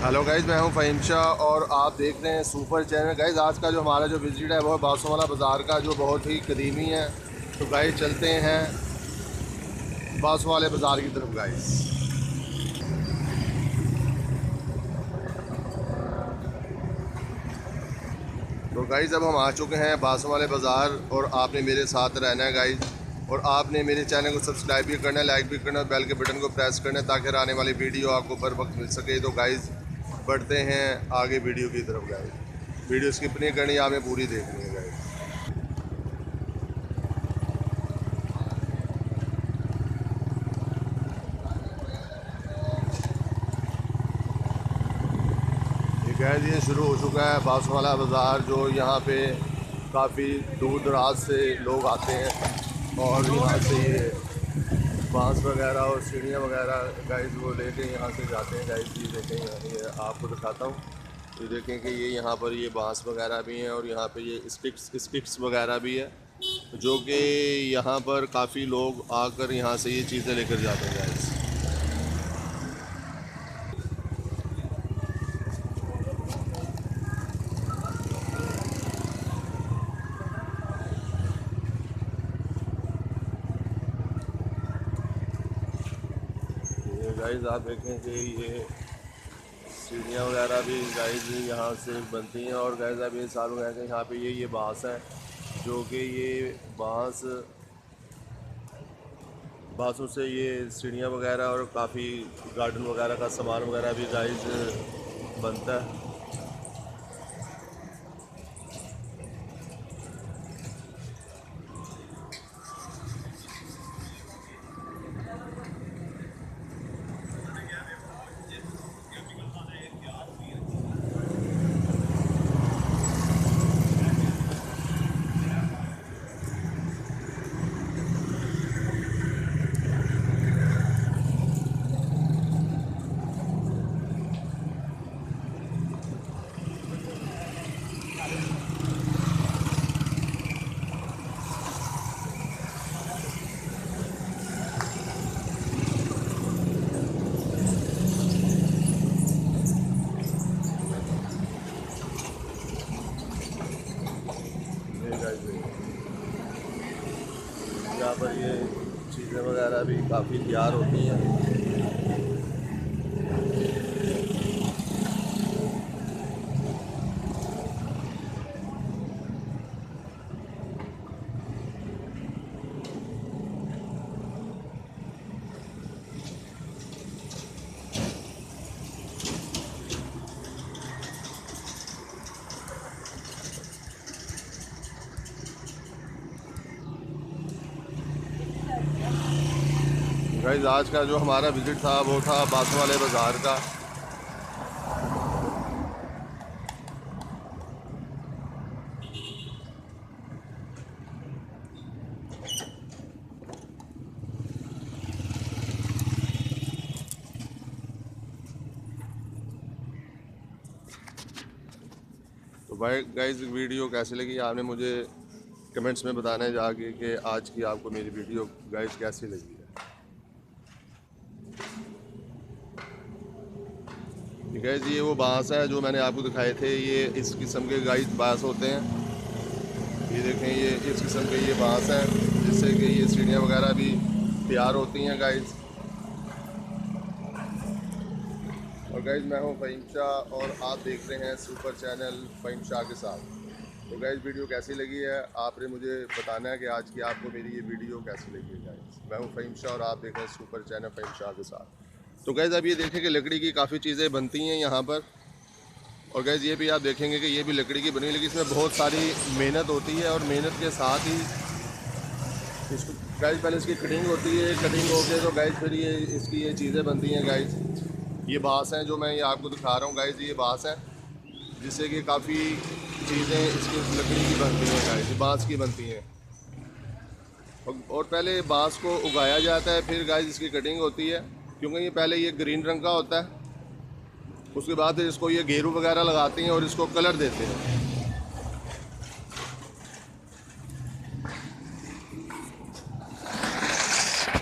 Hello guys, मैं हूं फ़हीम शाह और आप देख रहे हैं सुपर चैनल। गाइज़, आज का जो हमारा जो विज़िट है वो है बांसवाला बाज़ार का, जो बहुत ही कदीमी है। तो गाइज़ चलते हैं बांसवाले बाज़ार की तरफ। गाइज़ तो गाइज़ अब हम आ चुके हैं बांसवाले बाज़ार और आपने मेरे साथ रहना है गाइज़। और आपने मेरे चैनल को सब्सक्राइब भी करना है, लाइक भी करना है, बेल के बटन को प्रेस करना है ताकि आने वाली वीडियो आपको बर वक्त मिल सके। तो गाइज़ बढ़ते हैं आगे वीडियो की तरफ। गाइज़ वीडियो स्किप नहीं करनी, आपने पूरी देखनी है। गाइज़ गैस ये शुरू हो चुका है बांसवाला बाज़ार, जो यहाँ पे काफ़ी दूर दराज से लोग आते हैं और यहाँ से ये बांस वगैरह और सीढ़ियाँ वगैरह गाइस वो लेके यहाँ से जाते हैं। गाइस ये देखें, ये आपको दिखाता हूँ। ये देखें कि ये यहाँ पर ये बांस वगैरह भी हैं और यहाँ पे ये स्टिक्स वगैरह भी है, जो कि यहाँ पर काफ़ी लोग आकर यहाँ से ये चीज़ें लेकर जाते हैं। गाइस गाइस आप देखें कि ये सीढ़ियाँ वगैरह भी गाइस यहाँ से बनती हैं। और गाइस अब ये सालों गए हैं यहाँ पे ये बांस है, जो कि ये बांसों से ये सीढ़ियाँ वगैरह और काफ़ी गार्डन वगैरह का सामान वगैरह भी गाइस बनता है। यहाँ पर ये चीज़ें वगैरह भी काफ़ी तैयार होती हैं। गाइस आज का जो हमारा विज़िट था वो था बांसवाले बाज़ार का। तो भाई गाइस वीडियो कैसी लगी आपने मुझे कमेंट्स में बताना है जाके कि आज की आपको मेरी वीडियो गाइस कैसी लगी है। गाइस ये वो बांस है जो मैंने आपको दिखाए थे, ये इस किस्म के गाइस बांस होते हैं। ये देखें, ये इस किस्म के ये बांस हैं जिससे कि ये सीढ़ियाँ वगैरह भी तैयार होती हैं। गाइस और गाइस मैं हूँ फ़हीम शाह और आप देख रहे हैं सुपर चैनल फ़हीम शाह के साथ। तो गाइस वीडियो कैसी लगी है आपने मुझे बताना है कि आज की आपको मेरी ये वीडियो कैसी लगी है। गाइस मैं हूँ फ़हीम शाह और आप देख रहे हैं सुपर चैनल फ़हीम शाह के साथ। तो गाइस अब ये देखें कि लकड़ी की काफ़ी चीज़ें बनती हैं यहाँ पर। और गाइस ये भी आप देखेंगे कि ये भी लकड़ी की बनी, लेकिन इसमें बहुत सारी मेहनत होती है और मेहनत के साथ ही इसको गाइस पहले इसकी कटिंग होती है। कटिंग होके तो गाइस फिर ये इसकी ये चीज़ें बनती हैं। गाइस ये बांस हैं जो मैं ये आपको दिखा रहा हूँ। गाइस ये बांस है जिससे कि काफ़ी चीज़ें इसकी लकड़ी की बनती हैं। गाइस ये बांस की बनती हैं और पहले बांस को उगाया जाता है, फिर गाइस इसकी कटिंग होती है, क्योंकि ये पहले ये ग्रीन रंग का होता है। उसके बाद इसको ये गेरू वगैरह लगाते हैं और इसको कलर देते हैं।